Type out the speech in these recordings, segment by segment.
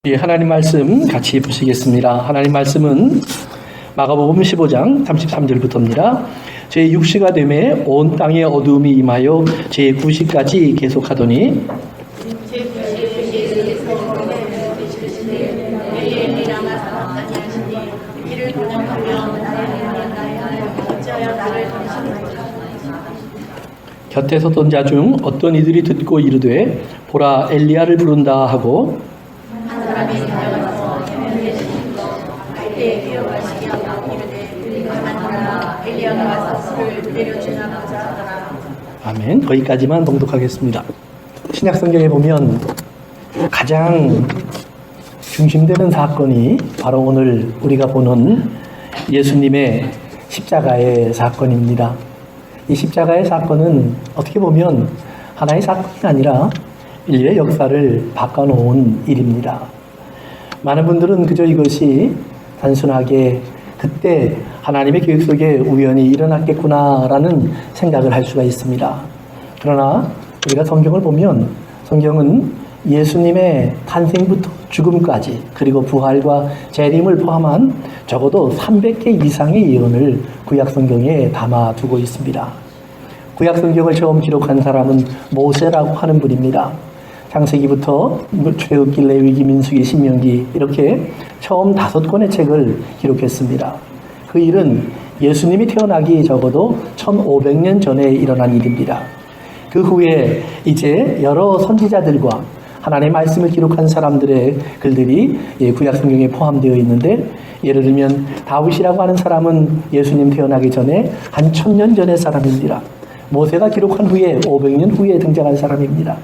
예, 하나님 말씀 같이 보시겠습니다. 하나님 말씀은 마가복음 15장 33절부터입니다. 제6시가 되매 온 땅에 어두움이 임하여 제9시까지 계속하더니 곁에 서던 자 중 어떤 이들이 듣고 이르되 보라 엘리야를 부른다 하고 아멘. 거기까지만 봉독하겠습니다. 신약 성경에 보면 가장 중심되는 사건이 바로 오늘 우리가 보는 예수님의 십자가의 사건입니다. 이 십자가의 사건은 어떻게 보면 하나의 사건이 아니라 인류의 역사를 바꿔놓은 일입니다. 많은 분들은 그저 이것이 단순하게 그때 하나님의 계획 속에 우연히 일어났겠구나라는 생각을 할 수가 있습니다. 그러나 우리가 성경을 보면 성경은 예수님의 탄생부터 죽음까지 그리고 부활과 재림을 포함한 적어도 300개 이상의 예언을 구약 성경에 담아두고 있습니다. 구약 성경을 처음 기록한 사람은 모세라고 하는 분입니다. 창세기부터 출애굽기, 레위기, 민수기, 신명기 이렇게 처음 5권의 책을 기록했습니다. 그 일은 예수님이 태어나기 적어도 1500년 전에 일어난 일입니다. 그 후에 이제 여러 선지자들과 하나님의 말씀을 기록한 사람들의 글들이 구약 성경에 포함되어 있는데, 예를 들면 다윗이라고 하는 사람은 예수님 태어나기 전에 한 1000년 전의 사람입니다. 모세가 기록한 후에 500년 후에 등장한 사람입니다.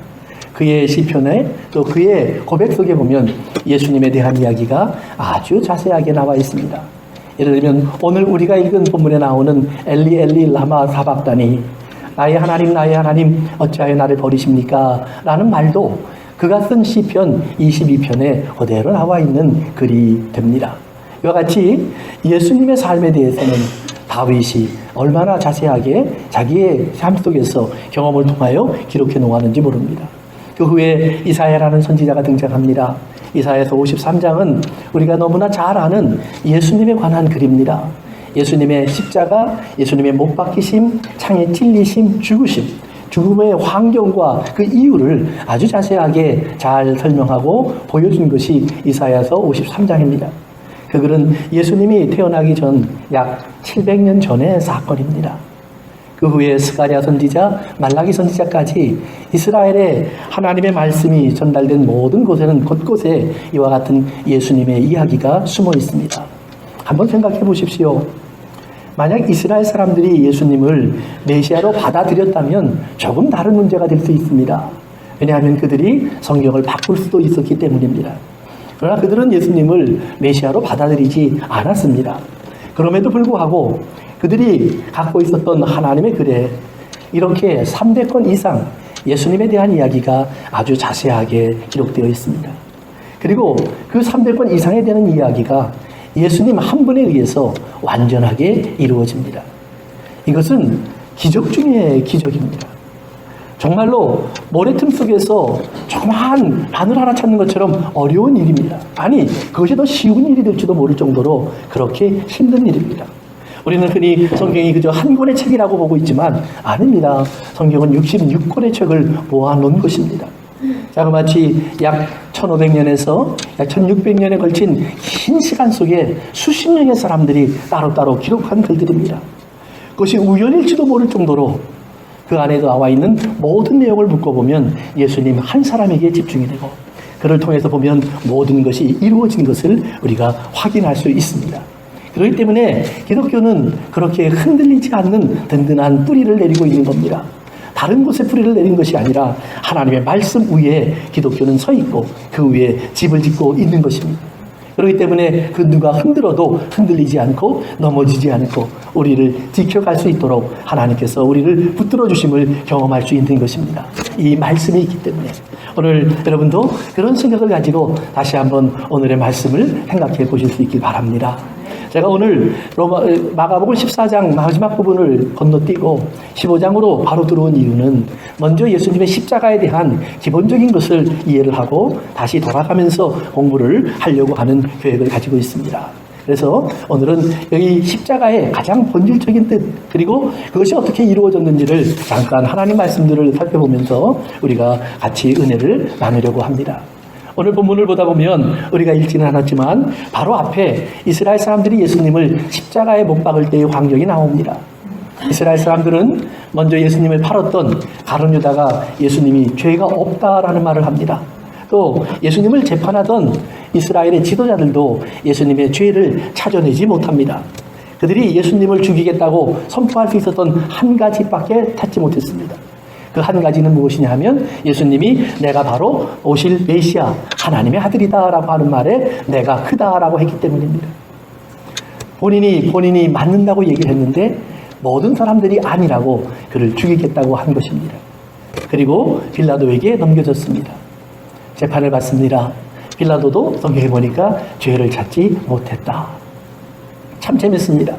그의 시편에 또 그의 고백 속에 보면 예수님에 대한 이야기가 아주 자세하게 나와 있습니다. 예를 들면 오늘 우리가 읽은 본문에 나오는 엘리 엘리 라마 사박다니, 나의 하나님 어찌하여 나를 버리십니까? 라는 말도 그가 쓴 시편 22편에 그대로 나와 있는 글이 됩니다. 이와 같이 예수님의 삶에 대해서는 다윗이 얼마나 자세하게 자기의 삶 속에서 경험을 통하여 기록해 놓았는지 모릅니다. 그 후에 이사야라는 선지자가 등장합니다. 이사야서 53장은 우리가 너무나 잘 아는 예수님에 관한 글입니다. 예수님의 십자가, 예수님의 못 박히심, 창에 찔리심, 죽으심, 죽음의 환경과 그 이유를 아주 자세하게 잘 설명하고 보여준 것이 이사야서 53장입니다. 그 글은 예수님이 태어나기 전 약 700년 전의 사건입니다. 그 후에 스가랴 선지자, 말라기 선지자까지 이스라엘의 하나님의 말씀이 전달된 모든 곳에는 곳곳에 이와 같은 예수님의 이야기가 숨어 있습니다. 한번 생각해 보십시오. 만약 이스라엘 사람들이 예수님을 메시아로 받아들였다면 조금 다른 문제가 될 수 있습니다. 왜냐하면 그들이 성경을 바꿀 수도 있었기 때문입니다. 그러나 그들은 예수님을 메시아로 받아들이지 않았습니다. 그럼에도 불구하고 그들이 갖고 있었던 하나님의 글에 이렇게 300권 이상 예수님에 대한 이야기가 아주 자세하게 기록되어 있습니다. 그리고 그 300권 이상에 되는 이야기가 예수님 한 분에 의해서 완전하게 이루어집니다. 이것은 기적 중의 기적입니다. 정말로 모래틈 속에서 조그마한 바늘 하나 찾는 것처럼 어려운 일입니다. 아니, 그것이 더 쉬운 일이 될지도 모를 정도로 그렇게 힘든 일입니다. 우리는 흔히 성경이 그저 한 권의 책이라고 보고 있지만 아닙니다. 성경은 66권의 책을 모아놓은 것입니다. 자그마치 약 1500년에서 약 1600년에 걸친 긴 시간 속에 수십 명의 사람들이 따로따로 기록한 글들입니다. 그것이 우연일지도 모를 정도로 그 안에 나와 있는 모든 내용을 묶어보면 예수님 한 사람에게 집중이 되고, 그를 통해서 보면 모든 것이 이루어진 것을 우리가 확인할 수 있습니다. 그렇기 때문에 기독교는 그렇게 흔들리지 않는 든든한 뿌리를 내리고 있는 겁니다. 다른 곳에 뿌리를 내린 것이 아니라 하나님의 말씀 위에 기독교는 서 있고 그 위에 집을 짓고 있는 것입니다. 그렇기 때문에 그 누가 흔들어도 흔들리지 않고 넘어지지 않고 우리를 지켜갈 수 있도록 하나님께서 우리를 붙들어 주심을 경험할 수 있는 것입니다. 이 말씀이 있기 때문에 오늘 여러분도 그런 생각을 가지고 다시 한번 오늘의 말씀을 생각해 보실 수 있길 바랍니다. 제가 오늘 마가복음 14장 마지막 부분을 건너뛰고 15장으로 바로 들어온 이유는 먼저 예수님의 십자가에 대한 기본적인 것을 이해를 하고 다시 돌아가면서 공부를 하려고 하는 계획을 가지고 있습니다. 그래서 오늘은 여기 십자가의 가장 본질적인 뜻, 그리고 그것이 어떻게 이루어졌는지를 잠깐 하나님 말씀들을 살펴보면서 우리가 같이 은혜를 나누려고 합니다. 오늘 본문을 보다 보면 우리가 읽지는 않았지만 바로 앞에 이스라엘 사람들이 예수님을 십자가에 못 박을 때의 광경이 나옵니다. 이스라엘 사람들은 먼저 예수님을 팔았던 가룟 유다가 예수님이 죄가 없다라는 말을 합니다. 또 예수님을 재판하던 이스라엘의 지도자들도 예수님의 죄를 찾아내지 못합니다. 그들이 예수님을 죽이겠다고 선포할 수 있었던 한 가지밖에 찾지 못했습니다. 그 한 가지는 무엇이냐 하면 예수님이 내가 바로 오실 메시아 하나님의 아들이다 라고 하는 말에 내가 크다라고 했기 때문입니다. 본인이 맞는다고 얘기를 했는데 모든 사람들이 아니라고 그를 죽이겠다고 한 것입니다. 그리고 빌라도에게 넘겨졌습니다. 재판을 받습니다. 빌라도도 성경에 보니까 죄를 찾지 못했다. 참 재밌습니다.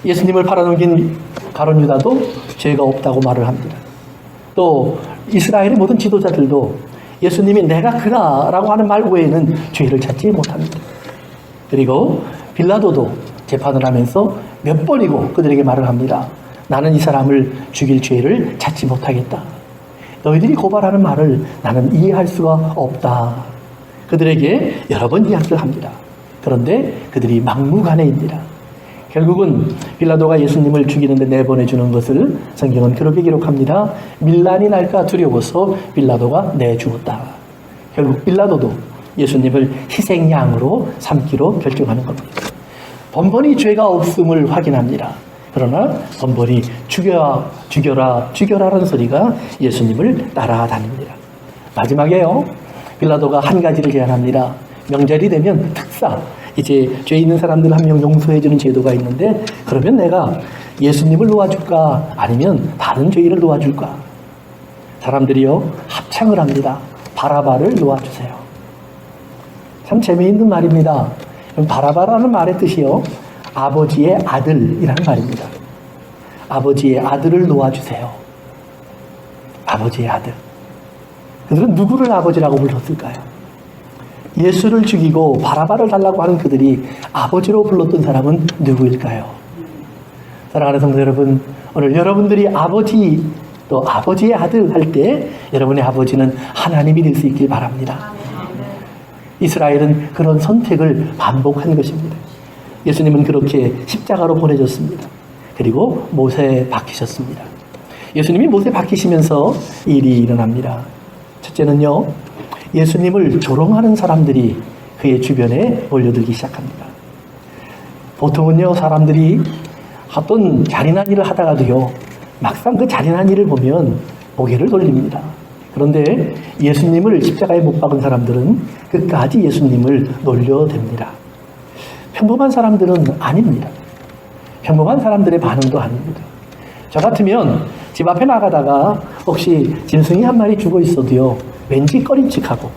예수님을 팔아넘긴 가룟 유다도 죄가 없다고 말을 합니다. 또 이스라엘의 모든 지도자들도 예수님이 내가 그라라고 하는 말 외에는 죄를 찾지 못합니다. 그리고 빌라도도 재판을 하면서 몇 번이고 그들에게 말을 합니다. 나는 이 사람을 죽일 죄를 찾지 못하겠다. 너희들이 고발하는 말을 나는 이해할 수가 없다. 그들에게 여러 번 이야기를 합니다. 그런데 그들이 막무가내입니다. 결국은 빌라도가 예수님을 죽이는데 내보내주는 것을 성경은 그렇게 기록합니다. 밀란이 날까 두려워서 빌라도가 내주었다. 결국 빌라도도 예수님을 희생양으로 삼기로 결정하는 겁니다. 번번이 죄가 없음을 확인합니다. 그러나 번번이 죽여라라는 소리가 예수님을 따라다닙니다. 마지막에요, 빌라도가 한 가지를 제안합니다. 명절이 되면 특사, 이제 죄 있는 사람들 한 명 용서해주는 제도가 있는데 그러면 내가 예수님을 놓아줄까 아니면 다른 죄인을 놓아줄까? 사람들이요 합창을 합니다. 바라바를 놓아주세요. 참 재미있는 말입니다. 바라바라는 말의 뜻이요 아버지의 아들이라는 말입니다. 아버지의 아들을 놓아주세요. 아버지의 아들. 그들은 누구를 아버지라고 불렀을까요? 예수를 죽이고 바라바를 달라고 하는 그들이 아버지로 불렀던 사람은 누구일까요? 사랑하는 성도 여러분, 오늘 여러분들이 아버지 또 아버지의 아들 할 때 여러분의 아버지는 하나님이 될 수 있길 바랍니다. 이스라엘은 그런 선택을 반복한 것입니다. 예수님은 그렇게 십자가로 보내졌습니다. 그리고 모세에 박히셨습니다. 예수님이 모세에 박히시면서 일이 일어납니다. 첫째는요, 예수님을 조롱하는 사람들이 그의 주변에 몰려들기 시작합니다. 보통은요, 사람들이 어떤 잔인한 일을 하다가도요, 막상 그 잔인한 일을 보면 고개를 돌립니다. 그런데 예수님을 십자가에 못 박은 사람들은 끝까지 예수님을 놀려댑니다. 평범한 사람들은 아닙니다. 평범한 사람들의 반응도 아닙니다. 저 같으면 집 앞에 나가다가 혹시 짐승이 한 마리 죽어 있어도요, 왠지 꺼림칙하고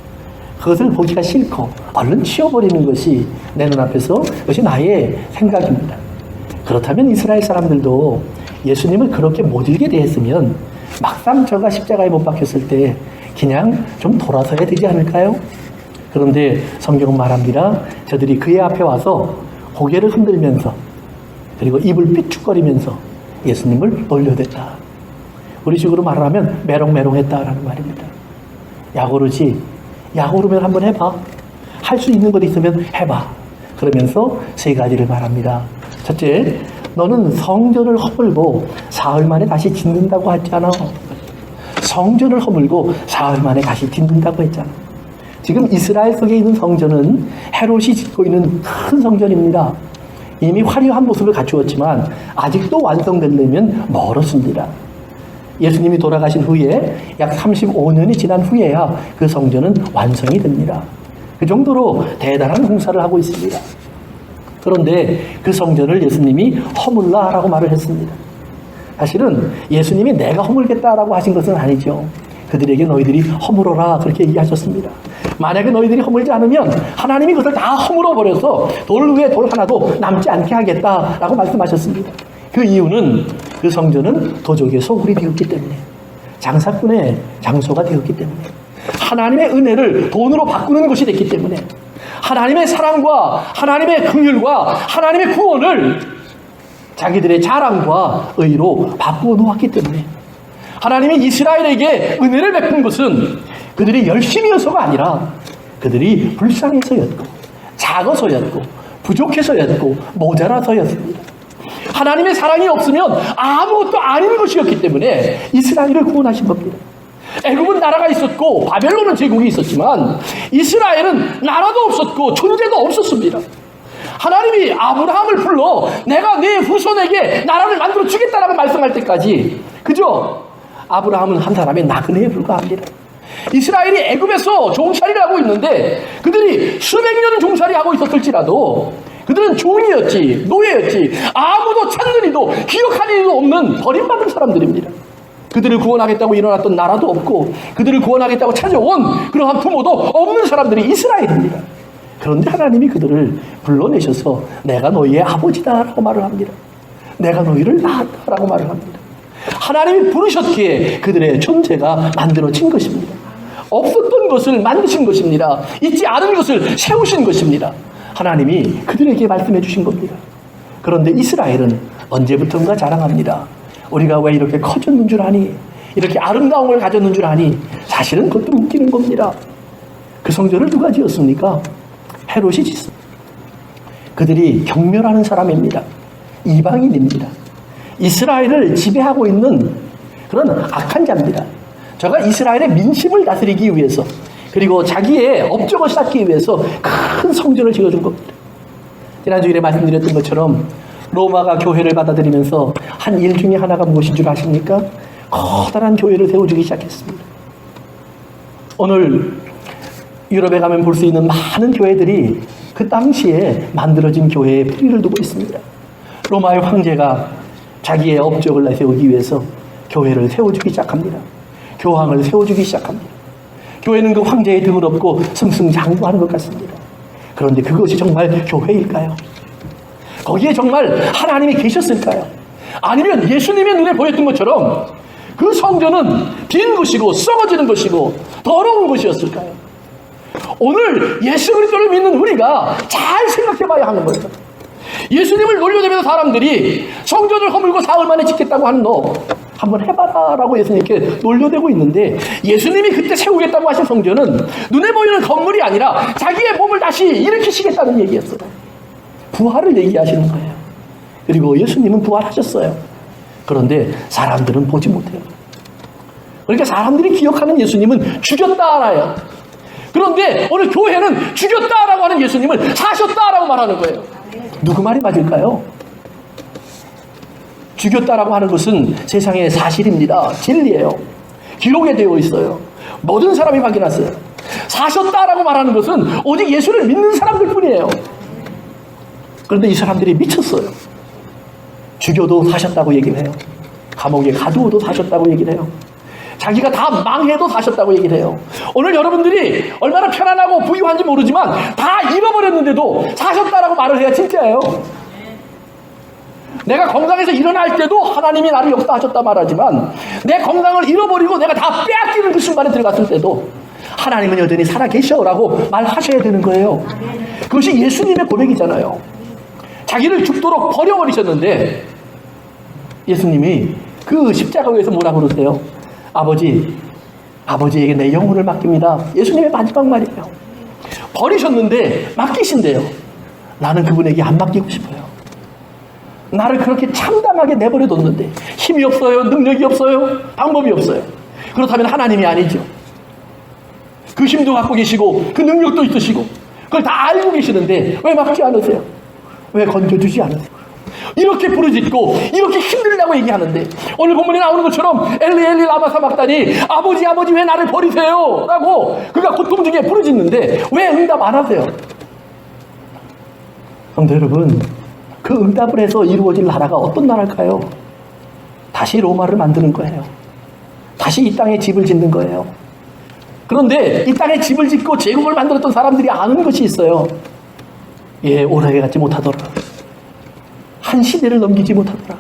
그것을 보기가 싫고 얼른 치워버리는 것이 내 눈앞에서 그것이 나의 생각입니다. 그렇다면 이스라엘 사람들도 예수님을 그렇게 모질게 대했으면 막상 저가 십자가에 못 박혔을 때 그냥 좀 돌아서야 되지 않을까요? 그런데 성경은 말합니다. 저들이 그의 앞에 와서 고개를 흔들면서 그리고 입을 삐죽거리면서 예수님을 놀려댔다. 우리 식으로 말하면 메롱메롱했다라는 말입니다. 약오르지, 약오르면 한번 해봐. 할 수 있는 것 있으면 해봐. 그러면서 세 가지를 말합니다. 첫째, 너는 성전을 허물고 사흘 만에 다시 짓는다고 했잖아. 성전을 허물고 사흘 만에 다시 짓는다고 했잖아. 지금 이스라엘 속에 있는 성전은 헤롯이 짓고 있는 큰 성전입니다. 이미 화려한 모습을 갖추었지만 아직도 완성되려면 멀었습니다. 예수님이 돌아가신 후에 약 35년이 지난 후에야 그 성전은 완성이 됩니다. 그 정도로 대단한 공사를 하고 있습니다. 그런데 그 성전을 예수님이 허물라라고 말을 했습니다. 사실은 예수님이 내가 허물겠다라고 하신 것은 아니죠. 그들에게 너희들이 허물어라 그렇게 얘기하셨습니다. 만약에 너희들이 허물지 않으면 하나님이 그것을 다 허물어버려서 돌 위에 돌 하나도 남지 않게 하겠다라고 말씀하셨습니다. 그 이유는 그 성전은 도적의 소굴이 되었기 때문에, 장사꾼의 장소가 되었기 때문에, 하나님의 은혜를 돈으로 바꾸는 것이 됐기 때문에, 하나님의 사랑과 하나님의 긍휼과 하나님의 구원을 자기들의 자랑과 의로 바꾸어 놓았기 때문에, 하나님이 이스라엘에게 은혜를 베푼 것은 그들이 열심히여서가 아니라 그들이 불쌍해서였고, 작아서였고, 부족해서였고, 모자라서였습니다. 하나님의 사랑이 없으면 아무것도 아닌 것이었기 때문에 이스라엘을 구원하신 겁니다. 애굽은 나라가 있었고 바벨론은 제국이 있었지만 이스라엘은 나라도 없었고 존재도 없었습니다. 하나님이 아브라함을 불러 내가 네 후손에게 나라를 만들어 주겠다라고 말씀할 때까지 그저 아브라함은 한 사람의 나그네에 불과합니다. 이스라엘이 애굽에서 종살이를 하고 있는데 그들이 수백 년을 종살이하고 있었을지라도 그들은 종이었지, 노예였지, 아무도 찾는 이도 기억하는 이도 없는 버림받은 사람들입니다. 그들을 구원하겠다고 일어났던 나라도 없고 그들을 구원하겠다고 찾아온 그러한 부모도 없는 사람들이 이스라엘입니다. 그런데 하나님이 그들을 불러내셔서 내가 너희의 아버지다라고 말을 합니다. 내가 너희를 낳았다라고 말을 합니다. 하나님이 부르셨기에 그들의 존재가 만들어진 것입니다. 없었던 것을 만드신 것입니다. 있지 않은 것을 세우신 것입니다. 하나님이 그들에게 말씀해 주신 겁니다. 그런데 이스라엘은 언제부턴가 자랑합니다. 우리가 왜 이렇게 커졌는 줄 아니? 이렇게 아름다운 걸 가졌는 줄 아니? 사실은 그것도 웃기는 겁니다. 그 성전을 누가 지었습니까? 헤롯이 짓습니다. 그들이 경멸하는 사람입니다. 이방인입니다. 이스라엘을 지배하고 있는 그런 악한 자입니다. 저가 이스라엘의 민심을 다스리기 위해서 그리고 자기의 업적을 쌓기 위해서 큰 성전을 지어준 겁니다. 지난주일에 말씀드렸던 것처럼 로마가 교회를 받아들이면서 한 일 중에 하나가 무엇인 줄 아십니까? 커다란 교회를 세워주기 시작했습니다. 오늘 유럽에 가면 볼 수 있는 많은 교회들이 그 당시에 만들어진 교회에 뿌리를 두고 있습니다. 로마의 황제가 자기의 업적을 내세우기 위해서 교회를 세워주기 시작합니다. 교황을 세워주기 시작합니다. 교회는 그 황제의 등을 업고 승승장구하는 것 같습니다. 그런데 그것이 정말 교회일까요? 거기에 정말 하나님이 계셨을까요? 아니면 예수님의 눈에 보였던 것처럼 그 성전은 빈 것이고 썩어지는 것이고 더러운 것이었을까요? 오늘 예수 그리스도를 믿는 우리가 잘 생각해 봐야 하는 거예요. 예수님을 놀려대면서 사람들이 성전을 허물고 사흘 만에 짓겠다고 하는 너 한번 해봐라 라고 예수님께 놀려대고 있는데 예수님이 그때 세우겠다고 하신 성전은 눈에 보이는 건물이 아니라 자기의 몸을 다시 일으키시겠다는 얘기였어요. 부활을 얘기하시는 거예요. 그리고 예수님은 부활하셨어요. 그런데 사람들은 보지 못해요. 그러니까 사람들이 기억하는 예수님은 죽였다 알아요. 그런데 오늘 교회는 죽였다라고 하는 예수님을 사셨다라고 말하는 거예요. 누구 말이 맞을까요? 죽였다라고 하는 것은 세상의 사실입니다. 진리예요. 기록에 되어 있어요. 모든 사람이 확인했어요. 사셨다라고 말하는 것은 오직 예수를 믿는 사람들 뿐이에요. 그런데 이 사람들이 미쳤어요. 죽여도 사셨다고 얘기를 해요. 감옥에 가두어도 사셨다고 얘기를 해요. 자기가 다 망해도 사셨다고 얘기를 해요. 오늘 여러분들이 얼마나 편안하고 부유한지 모르지만 다 잃어버렸는데도 사셨다라고 말을 해야 진짜예요. 내가 건강해서 일어날 때도 하나님이 나를 역사하셨다 말하지만 내 건강을 잃어버리고 내가 다 빼앗기는 그 순간에 들어갔을 때도 하나님은 여전히 살아계셔라고 말하셔야 되는 거예요. 그것이 예수님의 고백이잖아요. 자기를 죽도록 버려버리셨는데 예수님이 그 십자가 위에서 뭐라고 그러세요? 아버지에게 내 영혼을 맡깁니다. 예수님의 마지막 말이에요. 버리셨는데 맡기신대요. 나는 그분에게 안 맡기고 싶어요. 나를 그렇게 참담하게 내버려뒀는데 힘이 없어요, 능력이 없어요, 방법이 없어요. 그렇다면 하나님이 아니죠. 그 힘도 갖고 계시고 그 능력도 있으시고 그걸 다 알고 계시는데 왜 맡지 않으세요? 왜 건져주지 않으세요? 이렇게 부르짖고 이렇게 힘들다고 얘기하는데 오늘 본문에 나오는 것처럼 엘리 엘리 라마 사박다니 아버지 왜 나를 버리세요? 라고 그가 고통 중에 부르짖는데 왜 응답 안 하세요? 성도 여러분, 그 응답을 해서 이루어질 나라가 어떤 나라일까요? 다시 로마를 만드는 거예요. 다시 이 땅에 집을 짓는 거예요. 그런데 이 땅에 집을 짓고 제국을 만들었던 사람들이 아는 것이 있어요. 예, 오래 가지 못하더라. 한 시대를 넘기지 못하더라.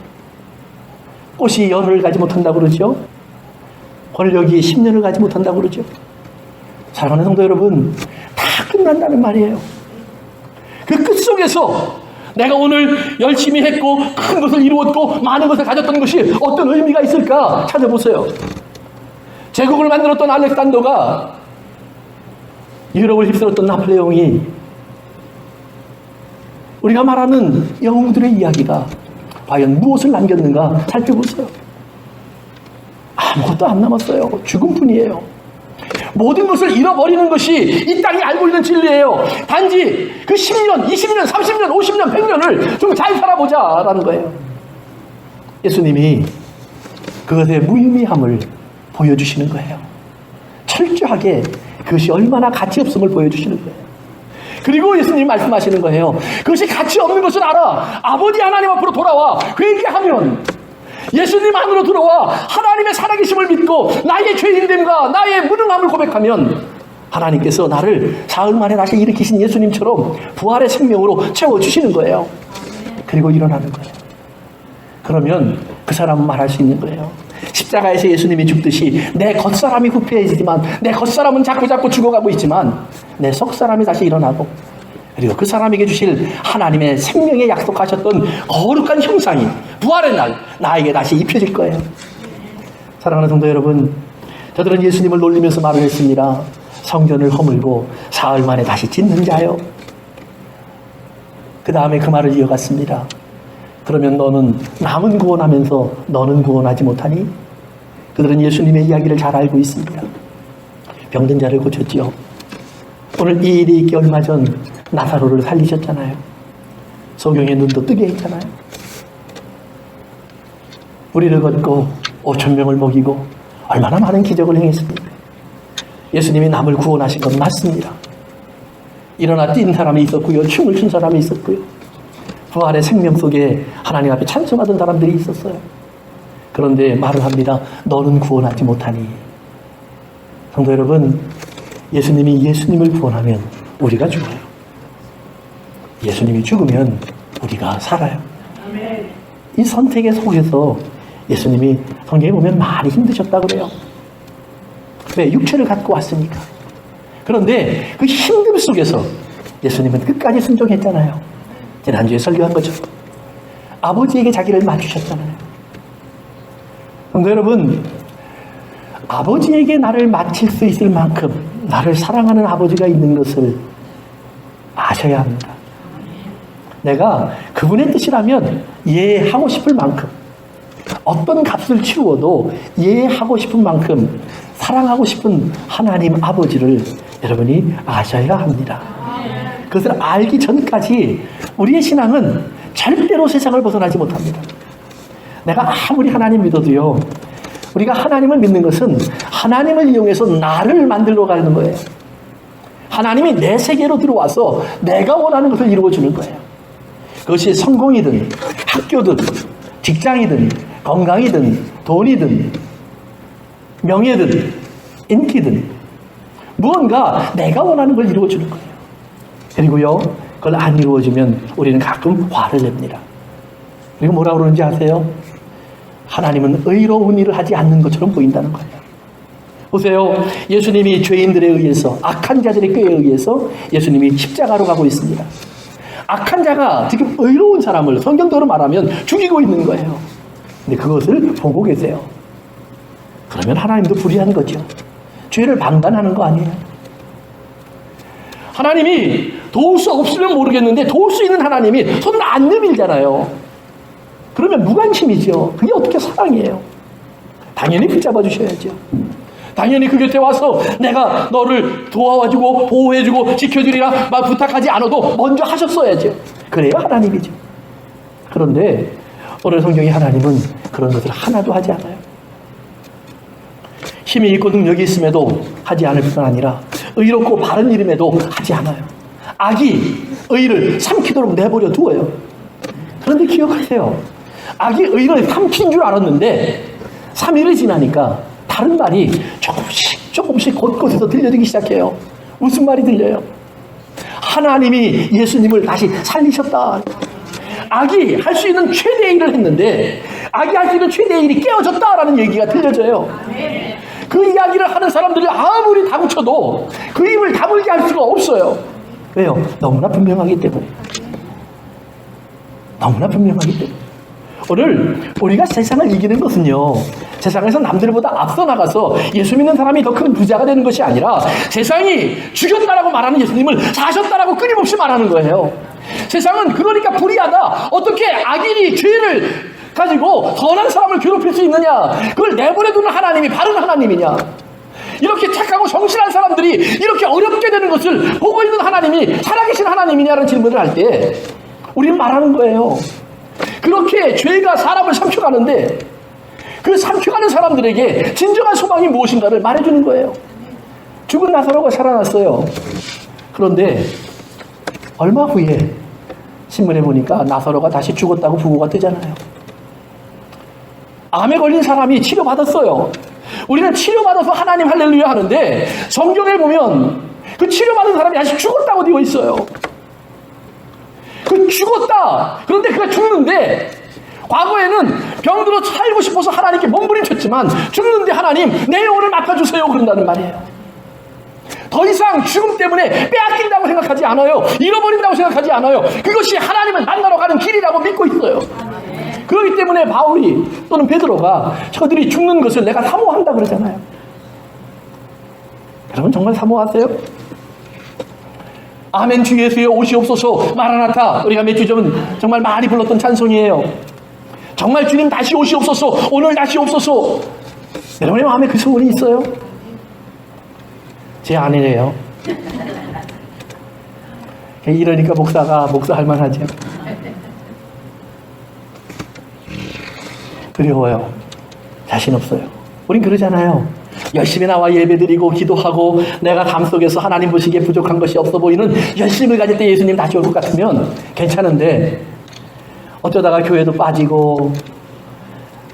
꽃이 열흘을 가지 못한다고 그러죠. 권력이 10년을 가지 못한다고 그러죠. 사랑하는 성도 여러분, 다 끝난다는 말이에요. 그 끝 속에서 내가 오늘 열심히 했고 큰 것을 이루었고 많은 것을 가졌던 것이 어떤 의미가 있을까 찾아보세요. 제국을 만들었던 알렉산더가 유럽을 휩쓸었던 나폴레옹이 우리가 말하는 영웅들의 이야기가 과연 무엇을 남겼는가 살펴보세요. 아무것도 안 남았어요. 죽음뿐이에요. 모든 것을 잃어버리는 것이 이 땅이 알고 있는 진리예요. 단지 그 10년, 20년, 30년, 50년, 100년을 좀 잘 살아보자라는 거예요. 예수님이 그것의 무의미함을 보여주시는 거예요. 철저하게 그것이 얼마나 가치 없음을 보여주시는 거예요. 그리고 예수님이 말씀하시는 거예요. 그것이 가치 없는 것을 알아. 아버지 하나님 앞으로 돌아와. 회개하면 예수님 안으로 들어와 하나님의 살아계심을 믿고 나의 죄인됨과 나의 무능함을 고백하면 하나님께서 나를 사흘 만에 다시 일으키신 예수님처럼 부활의 생명으로 채워주시는 거예요. 그리고 일어나는 거예요. 그러면 그 사람은 말할 수 있는 거예요. 십자가에서 예수님이 죽듯이 내 겉사람이 후패해지지만 내 겉사람은 자꾸 죽어가고 있지만 내 속사람이 다시 일어나고 그리고 그 사람에게 주실 하나님의 생명에 약속하셨던 거룩한 형상이 부활의 날 나에게 다시 입혀질 거예요. 사랑하는 성도 여러분, 저들은 예수님을 놀리면서 말을 했습니다. 성전을 허물고 사흘 만에 다시 짓는 자요. 그 다음에 그 말을 이어갔습니다. 그러면 너는 남은 구원하면서 너는 구원하지 못하니? 그들은 예수님의 이야기를 잘 알고 있습니다. 병든 자를 고쳤지요. 오늘 이 일이 있기 얼마 전 나사로를 살리셨잖아요. 소경의 눈도 뜨게 했잖아요. 우리를 걷고 5,000명을 먹이고 얼마나 많은 기적을 행했습니까? 예수님이 남을 구원하신 건 맞습니다. 일어나 뛴 사람이 있었고요. 춤을 춘 사람이 있었고요. 부활의 생명 속에 하나님 앞에 찬송하던 사람들이 있었어요. 그런데 말을 합니다. 너는 구원하지 못하니. 성도 여러분, 예수님이 예수님을 구원하면 우리가 죽어요. 예수님이 죽으면 우리가 살아요. 이 선택의 속에서 예수님이 성경에 보면 많이 힘드셨다고 그래요. 왜? 육체를 갖고 왔으니까. 그런데 그 힘듦 속에서 예수님은 끝까지 순종했잖아요. 지난주에 설교한 거죠. 아버지에게 자기를 맞추셨잖아요. 성도 여러분, 아버지에게 나를 맞출 수 있을 만큼 나를 사랑하는 아버지가 있는 것을 아셔야 합니다. 내가 그분의 뜻이라면 이해하고 싶을 만큼 어떤 값을 치루어도 이해하고 싶은 만큼 사랑하고 싶은 하나님 아버지를 여러분이 아셔야 합니다. 그것을 알기 전까지 우리의 신앙은 절대로 세상을 벗어나지 못합니다. 내가 아무리 하나님 믿어도요, 우리가 하나님을 믿는 것은 하나님을 이용해서 나를 만들러 가는 거예요. 하나님이 내 세계로 들어와서 내가 원하는 것을 이루어주는 거예요. 그것이 성공이든 학교든 직장이든 건강이든 돈이든 명예든 인기든 무언가 내가 원하는 걸 이루어주는 거예요. 그리고요, 그걸 안 이루어지면 우리는 가끔 화를 냅니다. 그리고 뭐라고 그러는지 아세요? 하나님은 의로운 일을 하지 않는 것처럼 보인다는 거예요. 보세요. 예수님이 죄인들에 의해서, 악한 자들의 꾀에 의해서 예수님이 십자가로 가고 있습니다. 악한 자가 지금 의로운 사람을 성경대로 말하면 죽이고 있는 거예요. 근데 그것을 보고 계세요. 그러면 하나님도 불의한 거죠. 죄를 방관하는 거 아니에요. 하나님이 도울 수 없으면 모르겠는데 도울 수 있는 하나님이 손을 안 내밀잖아요. 그러면 무관심이죠. 그게 어떻게 사랑이에요? 당연히 붙잡아 주셔야죠. 당연히 그 곁에 와서 내가 너를 도와주고 보호해주고 지켜주리라 말 부탁하지 않아도 먼저 하셨어야죠. 그래야 하나님이죠. 그런데 오늘 성경의 하나님은 그런 것을 하나도 하지 않아요. 힘이 있고 능력이 있음에도 하지 않을 뿐 아니라 의롭고 바른 이름에도 하지 않아요. 악이 의를 삼키도록 내버려 두어요. 그런데 기억하세요. 악이 의를 삼킨 줄 알았는데 3일이 지나니까 다른 말이 조금씩 곳곳에서 들려지기 시작해요. 무슨 말이 들려요? 하나님이 예수님을 다시 살리셨다. 악이 할 수 있는 최대의 일을 했는데 악이 할 수 있는 최대의 일이 깨어졌다라는 얘기가 들려져요. 그 이야기를 하는 사람들이 아무리 다그쳐도 그 입을 다물게 할 수가 없어요. 왜요? 너무나 분명하기 때문에. 너무나 분명하기 때문에. 오늘 우리가 세상을 이기는 것은요, 세상에서 남들보다 앞서 나가서 예수 믿는 사람이 더 큰 부자가 되는 것이 아니라 세상이 죽였다라고 말하는 예수님을 사셨다라고 끊임없이 말하는 거예요. 세상은 그러니까 불의하다. 어떻게 악인이 죄를 가지고 선한 사람을 괴롭힐 수 있느냐? 그걸 내버려두는 하나님이 바른 하나님이냐? 이렇게 착하고 성실한 사람들이 이렇게 어렵게 되는 것을 보고 있는 하나님이 살아계신 하나님이냐는 질문을 할 때 우리는 말하는 거예요. 그렇게 죄가 사람을 삼켜가는데 그 삼켜가는 사람들에게 진정한 소망이 무엇인가를 말해주는 거예요. 죽은 나사로가 살아났어요. 그런데 얼마 후에 신문에 보니까 나사로가 다시 죽었다고 부고가 뜨잖아요. 암에 걸린 사람이 치료받았어요. 우리는 치료받아서 하나님 할렐루야 하는데 성경에 보면 그 치료받은 사람이 다시 죽었다고 되어 있어요. 그 죽었다. 그런데 그가 죽는데 과거에는 병들어 살고 싶어서 하나님께 몸부림쳤지만 죽는데 하나님 내 영혼을 맡아주세요 그런다는 말이에요. 더 이상 죽음 때문에 빼앗긴다고 생각하지 않아요. 잃어버린다고 생각하지 않아요. 그것이 하나님을 만나러 가는 길이라고 믿고 있어요. 그렇기 때문에 바울이 또는 베드로가 저들이 죽는 것을 내가 사모한다 그러잖아요. 여러분 정말 사모하세요? 아멘 주 예수여 오시옵소서 마라나타, 우리가 몇 주 전 정말 많이 불렀던 찬송이에요. 정말 주님 다시 오시옵소서, 오늘 다시 옵소서. 여러분의 마음에 그 소원이 있어요? 제 아내래요. 이러니까 목사가 목사할 만하죠. 두려워요. 자신 없어요. 우린 그러잖아요. 열심히 나와 예배드리고 기도하고 내가 감속에서 하나님 보시기에 부족한 것이 없어 보이는 열심을 가질 때 예수님 다시 올 것 같으면 괜찮은데 어쩌다가 교회도 빠지고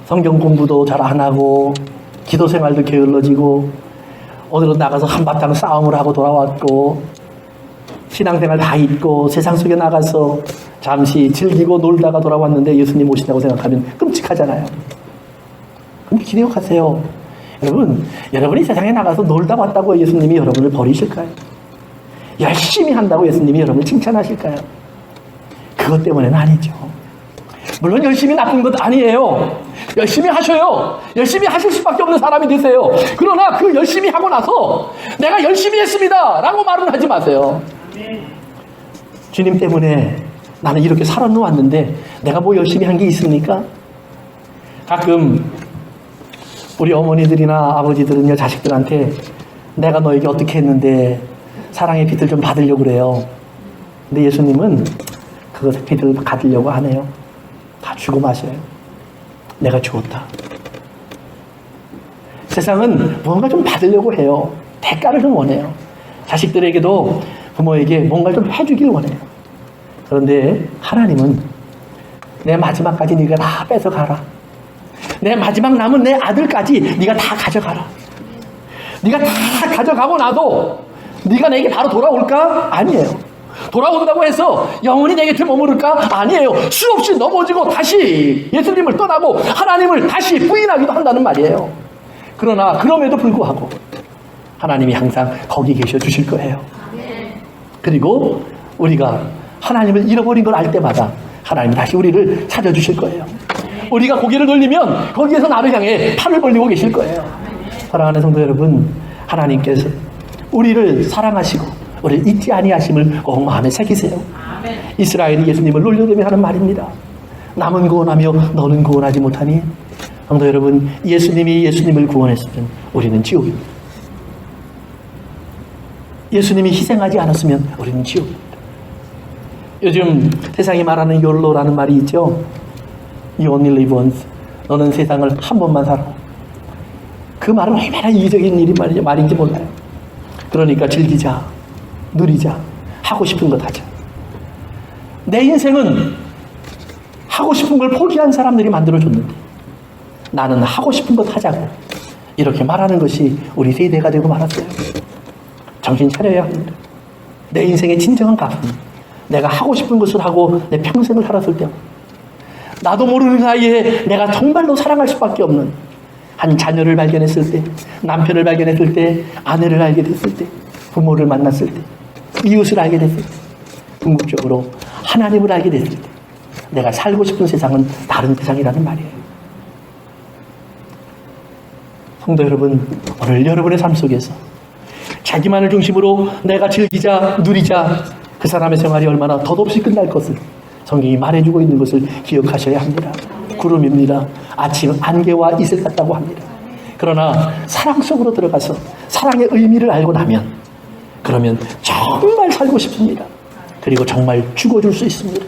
성경 공부도 잘 안 하고 기도 생활도 게을러지고 어디로 나가서 한바탕 싸움을 하고 돌아왔고 신앙생활 다 잊고 세상 속에 나가서 잠시 즐기고 놀다가 돌아왔는데 예수님 오신다고 생각하면 끔찍하잖아요. 그럼 기대하세요. 여러분이 세상에 나가서 놀다 왔다고 예수님이 여러분을 버리실까요? 열심히 한다고 예수님이 여러분을 칭찬하실까요? 그것 때문에는 아니죠. 물론 열심히 나쁜 것 아니에요. 열심히 하셔요. 열심히 하실 수밖에 없는 사람이 되세요. 그러나 그 열심히 하고 나서 내가 열심히 했습니다 라고 말은 하지 마세요. 주님 때문에 나는 이렇게 살아놓았는데 내가 뭐 열심히 한 게 있습니까? 가끔 우리 어머니들이나 아버지들은요 자식들한테 내가 너에게 어떻게 했는데 사랑의 빛을 좀 받으려고 그래요. 근데 예수님은 그것의 빛을 받으려고 안 해요. 다 주고 마셔요. 내가 주었다. 세상은 뭔가 좀 받으려고 해요. 대가를 좀 원해요. 자식들에게도 부모에게 뭔가 좀 해주길 원해요. 그런데 하나님은 내 마지막까지 네가 다 뺏어가라. 내 마지막 남은 내 아들까지 네가 다 가져가라. 네가 다 가져가고 나도 네가 내게 바로 돌아올까? 아니에요. 돌아온다고 해서 영원히 내 곁에 머무를까? 아니에요. 수없이 넘어지고 다시 예수님을 떠나고 하나님을 다시 부인하기도 한다는 말이에요. 그러나 그럼에도 불구하고 하나님이 항상 거기 계셔 주실 거예요. 그리고 우리가 하나님을 잃어버린 걸 알 때마다 하나님이 다시 우리를 찾아주실 거예요. 우리가 고개를 돌리면 거기에서 나를 향해 팔을 벌리고 계실 거예요. 사랑하는 성도 여러분, 하나님께서 우리를 사랑하시고 우리를 잊지 아니하심을 꼭 마음에 새기세요. 이스라엘이 예수님을 놀려대며 하는 말입니다. 남은 구원하며 너는 구원하지 못하니. 성도 여러분, 예수님이 예수님을 구원했으면 우리는 지옥입니다. 예수님이 희생하지 않았으면 우리는 지옥입니다. 요즘 세상이 말하는 욜로라는 말이 있죠. You only live once. 너는 세상을 한 번만 살아. 그 말은 얼마나 이기적인 말인지 몰라요. 그러니까 즐기자, 누리자, 하고 싶은 것 하자. 내 인생은 하고 싶은 걸 포기한 사람들이 만들어줬는데 나는 하고 싶은 것 하자고 이렇게 말하는 것이 우리 세대가 되고 말았어요. 정신 차려야 합니다. 내 인생의 진정한 값은 내가 하고 싶은 것을 하고 내 평생을 살았을 때, 나도 모르는 사이에 내가 정말로 사랑할 수밖에 없는 한 자녀를 발견했을 때, 남편을 발견했을 때, 아내를 알게 됐을 때, 부모를 만났을 때, 이웃을 알게 됐을 때, 궁극적으로 하나님을 알게 됐을 때, 내가 살고 싶은 세상은 다른 세상이라는 말이에요. 성도 여러분, 오늘 여러분의 삶 속에서 자기만을 중심으로 내가 즐기자, 누리자, 그 사람의 생활이 얼마나 덧없이 끝날 것을 성경이 말해주고 있는 것을 기억하셔야 합니다. 구름입니다. 아침 안개와 이슬 같다고 합니다. 그러나 사랑 속으로 들어가서 사랑의 의미를 알고 나면, 그러면 정말 살고 싶습니다. 그리고 정말 죽어줄 수 있습니다.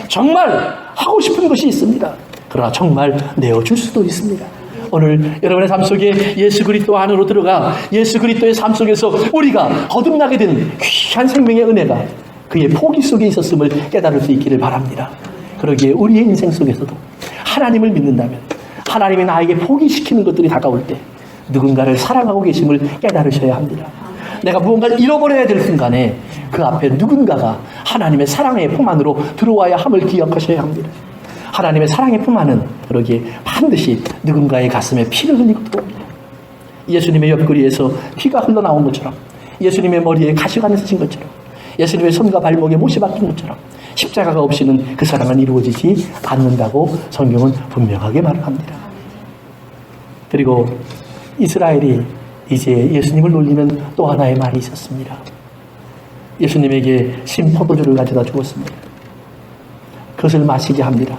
정말 하고 싶은 것이 있습니다. 그러나 정말 내어줄 수도 있습니다. 오늘 여러분의 삶 속에 예수 그리스도 안으로 들어가 예수 그리스도의 삶 속에서 우리가 거듭나게 된 귀한 생명의 은혜가 그의 포기 속에 있었음을 깨달을 수 있기를 바랍니다. 그러기에 우리의 인생 속에서도 하나님을 믿는다면, 하나님이 나에게 포기시키는 것들이 다가올 때 누군가를 사랑하고 계심을 깨달으셔야 합니다. 내가 무언가를 잃어버려야 될 순간에 그 앞에 누군가가 하나님의 사랑의 품 안으로 들어와야 함을 기억하셔야 합니다. 하나님의 사랑의 품 안은 그러기에 반드시 누군가의 가슴에 피를 흘리고 들어옵니다. 예수님의 옆구리에서 피가 흘러나온 것처럼, 예수님의 머리에 가시관을 쓰신 것처럼, 예수님의 손과 발목에 못이 박힌 것처럼 십자가가 없이는 그 사랑은 이루어지지 않는다고 성경은 분명하게 말을 합니다. 그리고 이스라엘이 이제 예수님을 놀리는 또 하나의 말이 있었습니다. 예수님에게 신 포도주를 가져다 주었습니다. 그것을 마시게 합니다.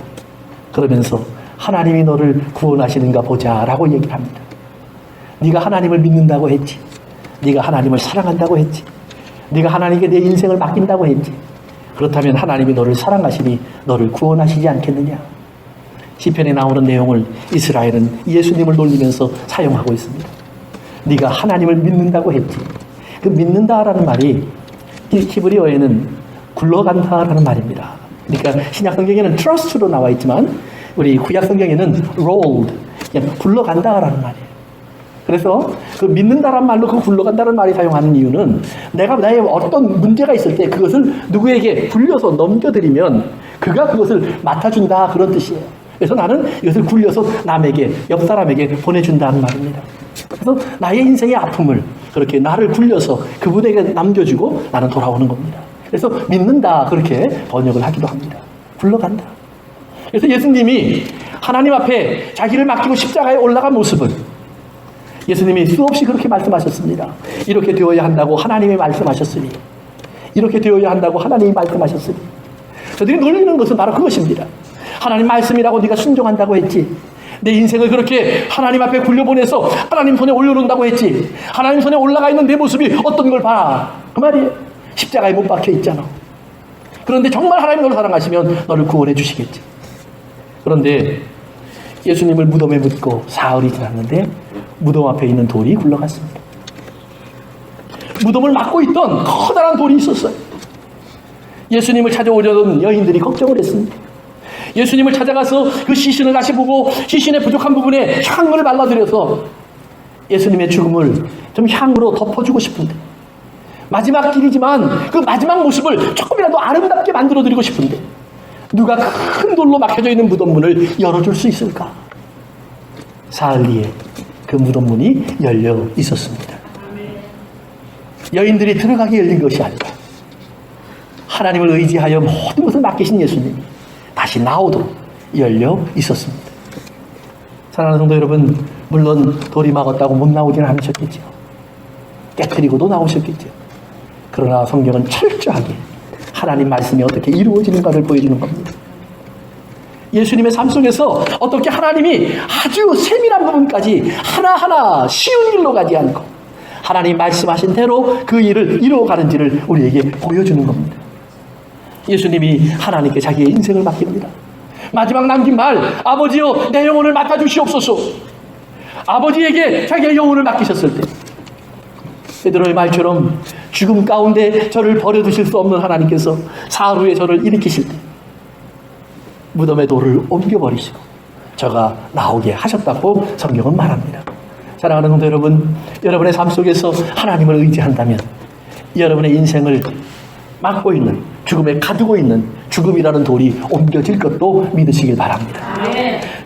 그러면서 하나님이 너를 구원하시는가 보자 라고 얘기를 합니다. 네가 하나님을 믿는다고 했지, 네가 하나님을 사랑한다고 했지, 네가 하나님께 내 인생을 맡긴다고 했지, 그렇다면 하나님이 너를 사랑하시니 너를 구원하시지 않겠느냐. 시편에 나오는 내용을 이스라엘은 예수님을 놀리면서 사용하고 있습니다. 네가 하나님을 믿는다고 했지. 그 믿는다라는 말이 히브리어에는 굴러간다라는 말입니다. 그러니까 신약 성경에는 trust로 나와 있지만 우리 구약 성경에는 rolled, 그냥 굴러간다라는 말이에요. 그래서 그 믿는다란 말로 그 굴러간다는 말이 사용하는 이유는 내가 나의 어떤 문제가 있을 때 그것을 누구에게 굴려서 넘겨드리면 그가 그것을 맡아준다, 그런 뜻이에요. 그래서 나는 이것을 굴려서 남에게, 옆 사람에게 보내준다는 말입니다. 그래서 나의 인생의 아픔을 그렇게 나를 굴려서 그분에게 남겨주고 나는 돌아오는 겁니다. 그래서 믿는다, 그렇게 번역을 하기도 합니다. 굴러간다. 그래서 예수님이 하나님 앞에 자기를 맡기고 십자가에 올라간 모습을 예수님이 수없이 그렇게 말씀하셨습니다. 이렇게 되어야 한다고 하나님이 말씀하셨으니, 이렇게 되어야 한다고 하나님이 말씀하셨으니, 저들이 놀리는 것은 바로 그것입니다. 하나님 말씀이라고 네가 순종한다고 했지, 내 인생을 그렇게 하나님 앞에 굴려보내서 하나님 손에 올려놓는다고 했지, 하나님 손에 올라가 있는 내 모습이 어떤 걸 봐, 그 말이에요. 십자가에 못 박혀 있잖아. 그런데 정말 하나님 너를 사랑하시면 너를 구원해 주시겠지. 그런데 예수님을 무덤에 묻고 사흘이 지났는데 무덤 앞에 있는 돌이 굴러갔습니다. 무덤을 막고 있던 커다란 돌이 있었어요. 예수님을 찾아오려던 여인들이 걱정을 했습니다. 예수님을 찾아가서 그 시신을 다시 보고 시신의 부족한 부분에 향을 발라드려서 예수님의 죽음을 좀 향으로 덮어주고 싶은데, 마지막 길이지만 그 마지막 모습을 조금이라도 아름답게 만들어드리고 싶은데 누가 큰 돌로 막혀져 있는 무덤문을 열어줄 수 있을까? 사흘 뒤에 그 무덤문이 열려 있었습니다. 여인들이 들어가게 열린 것이 아니라 하나님을 의지하여 모든 것을 맡기신 예수님이 다시 나오도록 열려 있었습니다. 사랑하는 성도 여러분, 물론 돌이 막았다고 못 나오지는 않으셨겠죠. 깨트리고도 나오셨겠죠. 그러나 성경은 철저하게 하나님 말씀이 어떻게 이루어지는가를 보여주는 겁니다. 예수님의 삶 속에서 어떻게 하나님이 아주 세밀한 부분까지 하나하나 쉬운 일로 가지 않고 하나님 말씀하신 대로 그 일을 이루어가는지를 우리에게 보여주는 겁니다. 예수님이 하나님께 자기의 인생을 맡깁니다. 마지막 남긴 말, 아버지여 내 영혼을 맡아주시옵소서. 아버지에게 자기의 영혼을 맡기셨을 때 베드로의 말처럼 죽음 가운데 저를 버려두실 수 없는 하나님께서 사흘 후에 저를 일으키실 때 무덤의 돌을 옮겨버리시고 저가 나오게 하셨다고 성경은 말합니다. 사랑하는 성도 여러분, 여러분의 삶 속에서 하나님을 의지한다면 여러분의 인생을 막고 있는, 죽음에 가두고 있는 죽음이라는 돌이 옮겨질 것도 믿으시길 바랍니다.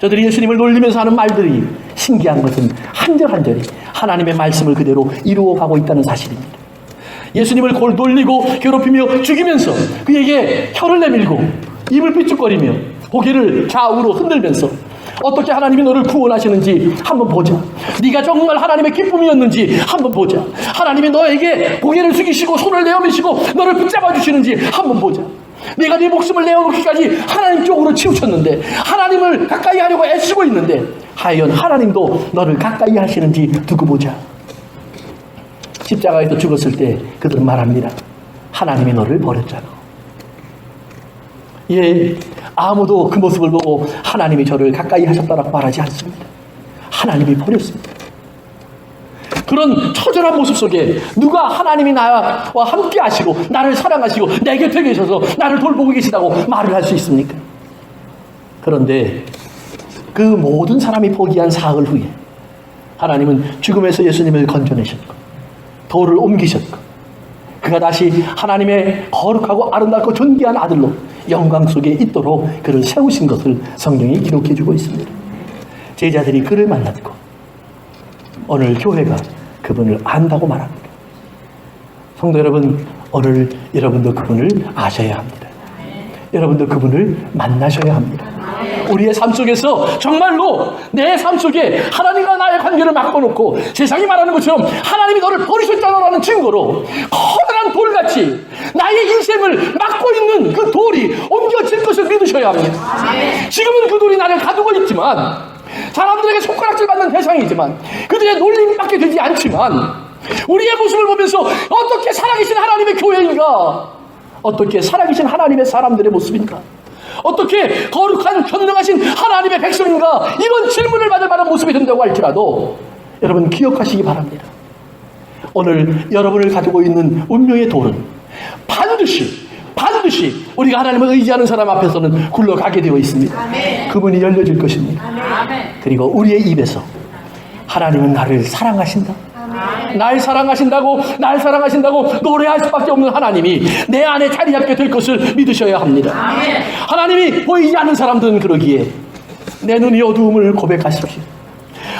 저들이 예수님을 놀리면서 하는 말들이 신기한 것은 한절 한절이 하나님의 말씀을 그대로 이루어가고 있다는 사실입니다. 예수님을 놀리고 괴롭히며 죽이면서 그에게 혀를 내밀고 입을 삐죽거리며 고개를 좌우로 흔들면서 어떻게 하나님이 너를 구원하시는지 한번 보자. 네가 정말 하나님의 기쁨이었는지 한번 보자. 하나님이 너에게 고개를 숙이시고 손을 내어미시고 너를 붙잡아 주시는지 한번 보자. 내가 네 목숨을 내어놓기까지 하나님 쪽으로 치우쳤는데, 하나님을 가까이 하려고 애쓰고 있는데 과연 하나님도 너를 가까이 하시는지 두고 보자. 십자가에서 죽었을 때 그들은 말합니다. 하나님이 너를 버렸잖아. 예, 아무도 그 모습을 보고 하나님이 저를 가까이 하셨다라고 말하지 않습니다. 하나님이 버렸습니다. 그런 처절한 모습 속에 누가 하나님이 나와 함께 하시고 나를 사랑하시고 내 곁에 계셔서 나를 돌보고 계시다고 말을 할 수 있습니까? 그런데 그 모든 사람이 포기한 사흘 후에 하나님은 죽음에서 예수님을 건져내셨고 돌을 옮기셨고 그가 다시 하나님의 거룩하고 아름답고 존귀한 아들로 영광 속에 있도록 그를 세우신 것을 성경이 기록해주고 있습니다. 제자들이 그를 만났고 오늘 교회가 그분을 안다고 말합니다. 성도 여러분, 오늘 여러분도 그분을 아셔야 합니다. 여러분도 그분을 만나셔야 합니다. 우리의 삶 속에서 정말로 내 삶 속에 하나님과 나의 관계를 막아놓고 세상이 말하는 것처럼 하나님이 너를 버리셨다는 증거로 커다란 돌같이 나의 인생을 막고 있는 그 돌이 옮겨질 것을 믿으셔야 합니다. 지금은 그 돌이 나를 가두고 있지만, 사람들에게 손가락질 받는 대상이지만, 그들의 놀림받게 되지 않지만, 우리의 모습을 보면서 어떻게 살아계신 하나님의 교회인가, 어떻게 살아계신 하나님의 사람들의 모습인가, 어떻게 거룩한 전능하신 하나님의 백성인가, 이런 질문을 받을 만한 모습이 된다고 할지라도 여러분 기억하시기 바랍니다. 오늘 여러분을 가지고 있는 운명의 돌은 반드시 우리가 하나님을 의지하는 사람 앞에서는 굴러가게 되어 있습니다. 아멘. 그분이 열려질 것입니다. 아멘. 그리고 우리의 입에서 하나님은 나를 사랑하신다, 아멘. 날 사랑하신다고 노래할 수밖에 없는 하나님이 내 안에 자리 잡게 될 것을 믿으셔야 합니다. 아멘. 하나님이 보이지 않는 사람들은 그러기에 내 눈이 어두움을 고백하십시오.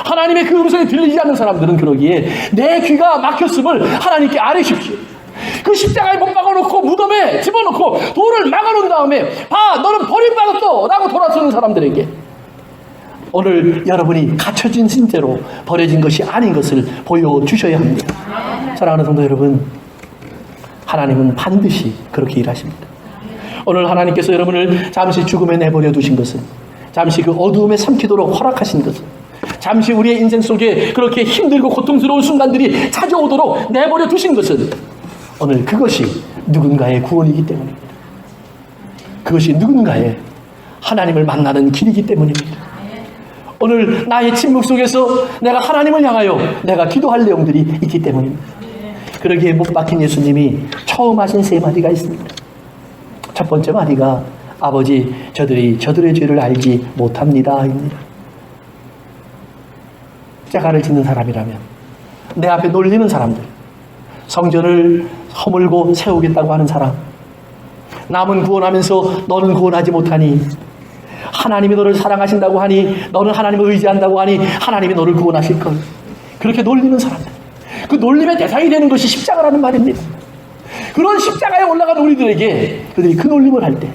하나님의 그 음성이 들리지 않는 사람들은 그러기에 내 귀가 막혔음을 하나님께 아뢰십시오. 그 십자가에 못 박아놓고 무덤에 집어넣고 돌을 막아놓은 다음에 봐, 너는 버림받았어 라고 돌아서는 사람들에게 오늘 여러분이 갇혀진 신체로 버려진 것이 아닌 것을 보여주셔야 합니다. 사랑하는 성도 여러분, 하나님은 반드시 그렇게 일하십니다. 오늘 하나님께서 여러분을 잠시 죽음에 내버려 두신 것은, 잠시 그 어두움에 삼키도록 허락하신 것은, 잠시 우리의 인생 속에 그렇게 힘들고 고통스러운 순간들이 찾아오도록 내버려 두신 것은 오늘 그것이 누군가의 구원이기 때문입니다. 그것이 누군가의 하나님을 만나는 길이기 때문입니다. 오늘 나의 침묵 속에서 내가 하나님을 향하여 내가 기도할 내용들이 있기 때문입니다. 그러기에 못 박힌 예수님이 처음 하신 세 마디가 있습니다. 첫 번째 마디가 아버지, 저들이 저들의 죄를 알지 못합니다 입니다. 십자가를 짓는 사람이라면, 내 앞에 놀리는 사람들, 성전을 허물고 세우겠다고 하는 사람, 남은 구원하면서 너는 구원하지 못하니, 하나님이 너를 사랑하신다고 하니, 너는 하나님을 의지한다고 하니 하나님이 너를 구원하실 걸, 그렇게 놀리는 사람들, 그 놀림의 대상이 되는 것이 십자가라는 말입니다. 그런 십자가에 올라간 우리들에게 그들이 그 놀림을 할 때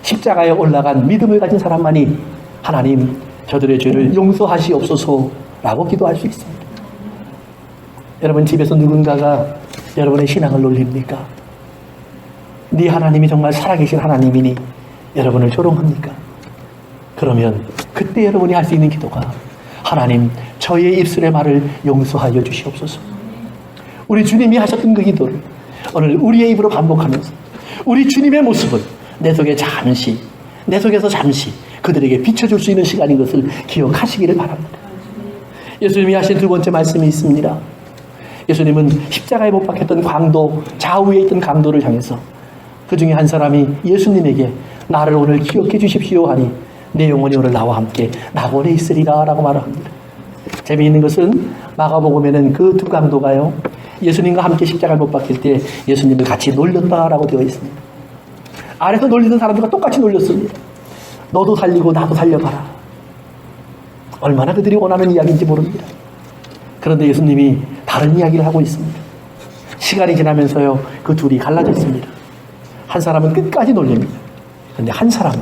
십자가에 올라간 믿음을 가진 사람만이 하나님, 저들의 죄를 용서하시옵소서라고 기도할 수 있습니다. 여러분 집에서 누군가가 여러분의 신앙을 놀립니까? 네 하나님이 정말 살아계신 하나님이니 여러분을 조롱합니까? 그러면 그때 여러분이 할 수 있는 기도가, 하나님, 저의 입술의 말을 용서하여 주시옵소서. 우리 주님이 하셨던 그 기도를 오늘 우리의 입으로 반복하면서 우리 주님의 모습을 내 속에서 잠시 그들에게 비춰줄 수 있는 시간인 것을 기억하시기를 바랍니다. 예수님이 하신 두 번째 말씀이 있습니다. 예수님은 십자가에 못 박혔던 강도, 좌우에 있던 강도를 향해서 그 중에 한 사람이 예수님에게 나를 오늘 기억해 주십시오 하니 내 영혼이 오늘 나와 함께 낙원에 있으리라 라고 말을 합니다. 재미있는 것은 마가복음에는 그 두 강도가요, 예수님과 함께 십자가를 못 박힐 때 예수님을 같이 놀렸다라고 되어 있습니다. 아래서 놀리는 사람들과 똑같이 놀렸습니다. 너도 살리고 나도 살려봐라. 얼마나 그들이 원하는 이야기인지 모릅니다. 그런데 예수님이 다른 이야기를 하고 있습니다. 시간이 지나면서요, 그 둘이 갈라졌습니다. 한 사람은 끝까지 놀립니다. 그런데 한 사람은,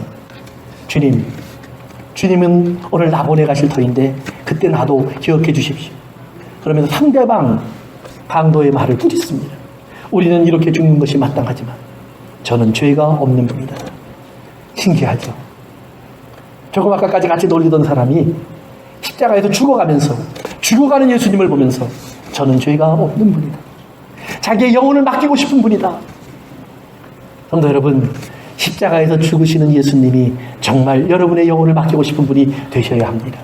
주님은 오늘 나 보내 가실 터인데 그때 나도 기억해 주십시오. 그러면서 상대방 강도의 말을 꾸짖습니다. 우리는 이렇게 죽는 것이 마땅하지만 저는 죄가 없는 분이다. 신기하죠? 조금 아까까지 같이 놀리던 사람이 십자가에서 죽어가는 예수님을 보면서 저는 죄가 없는 분이다. 자기의 영혼을 맡기고 싶은 분이다. 성도 여러분, 십자가에서 죽으시는 예수님이 정말 여러분의 영혼을 맡기고 싶은 분이 되셔야 합니다.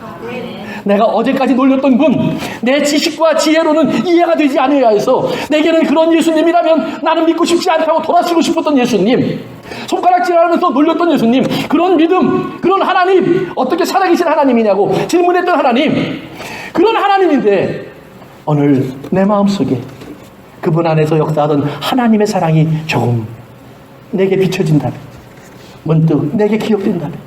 내가 어제까지 놀렸던 분, 내 지식과 지혜로는 이해가 되지 않아야 해서 내게는 그런 예수님이라면 나는 믿고 싶지 않다고 돌아서고 싶었던 예수님, 손가락질하면서 놀렸던 예수님, 그런 믿음, 그런 하나님, 어떻게 살아계신 하나님이냐고 질문했던 하나님, 그런 하나님인데 오늘 내 마음속에 그분 안에서 역사하던 하나님의 사랑이 조금 내게 비춰진다면, 문득 내게 기억된다면,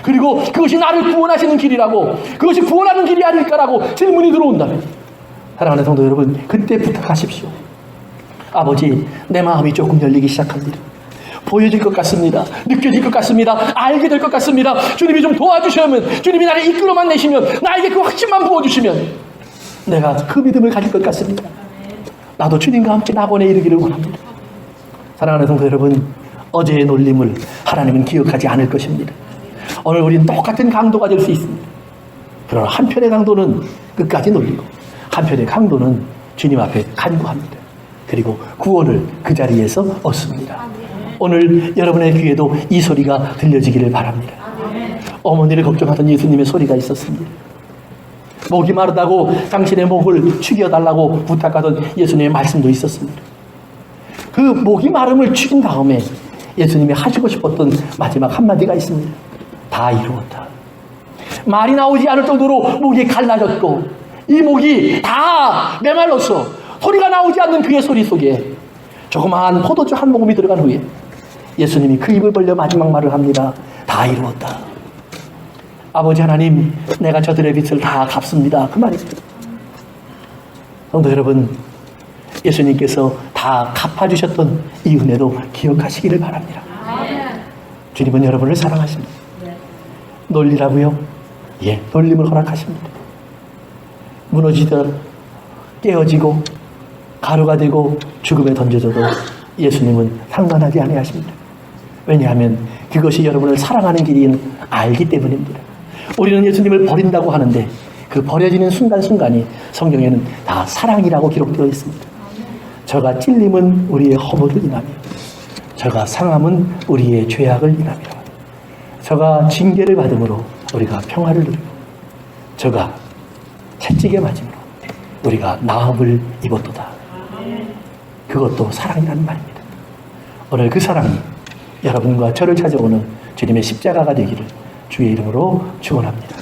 그리고 그것이 나를 구원하시는 길이라고, 그것이 구원하는 길이 아닐까라고 질문이 들어온다면, 사랑하는 성도 여러분, 그때 부탁하십시오. 아버지, 내 마음이 조금 열리기 시작합니다. 보여질 것 같습니다. 느껴질 것 같습니다. 알게 될 것 같습니다. 주님이 좀 도와주시면, 주님이 나를 이끌어만 내시면, 나에게 그 확신만 부어주시면 내가 그 믿음을 가질 것 같습니다. 나도 주님과 함께 낙원에 이르기를 원합니다. 사랑하는 성도 여러분, 어제의 놀림을 하나님은 기억하지 않을 것입니다. 오늘 우리는 똑같은 강도가 될 수 있습니다. 그러나 한편의 강도는 끝까지 놀리고 한편의 강도는 주님 앞에 간구합니다. 그리고 구원을 그 자리에서 얻습니다. 오늘 여러분의 귀에도 이 소리가 들려지기를 바랍니다. 어머니를 걱정하던 예수님의 소리가 있었습니다. 목이 마르다고 당신의 목을 축여달라고 부탁하던 예수님의 말씀도 있었습니다. 그 목이 마름을 축인 다음에 예수님이 하시고 싶었던 마지막 한마디가 있습니다. 다 이루었다. 말이 나오지 않을 정도로 목이 갈라졌고 이 목이 다 메말랐어. 소리가 나오지 않는 그의 소리 속에 조그마한 포도주 한 모금이 들어간 후에 예수님이 그 입을 벌려 마지막 말을 합니다. 다 이루었다. 아버지 하나님, 내가 저들의 빚을 다 갚습니다. 그 말입니다. 성도 여러분, 예수님께서 다 갚아주셨던 이 은혜도 기억하시기를 바랍니다. 주님은 여러분을 사랑하십니다. 놀리라고요? 예, 놀림을 허락하십니다. 무너지다 깨어지고 가루가 되고 죽음에 던져져도 예수님은 상관하지 아니하십니다. 왜냐하면 그것이 여러분을 사랑하는 길인 알기 때문입니다. 우리는 예수님을 버린다고 하는데 그 버려지는 순간순간이 성경에는 다 사랑이라고 기록되어 있습니다. 저가 찔림은 우리의 허물을 인하며 저가 상함은 우리의 죄악을 인하며 저가 징계를 받음으로 우리가 평화를 누리고 저가 채찍에 맞음으로 우리가 나음을 입었도다. 그것도 사랑이라는 말입니다. 오늘 그 사랑이 여러분과 저를 찾아오는 주님의 십자가가 되기를 주의 이름으로 축원합니다.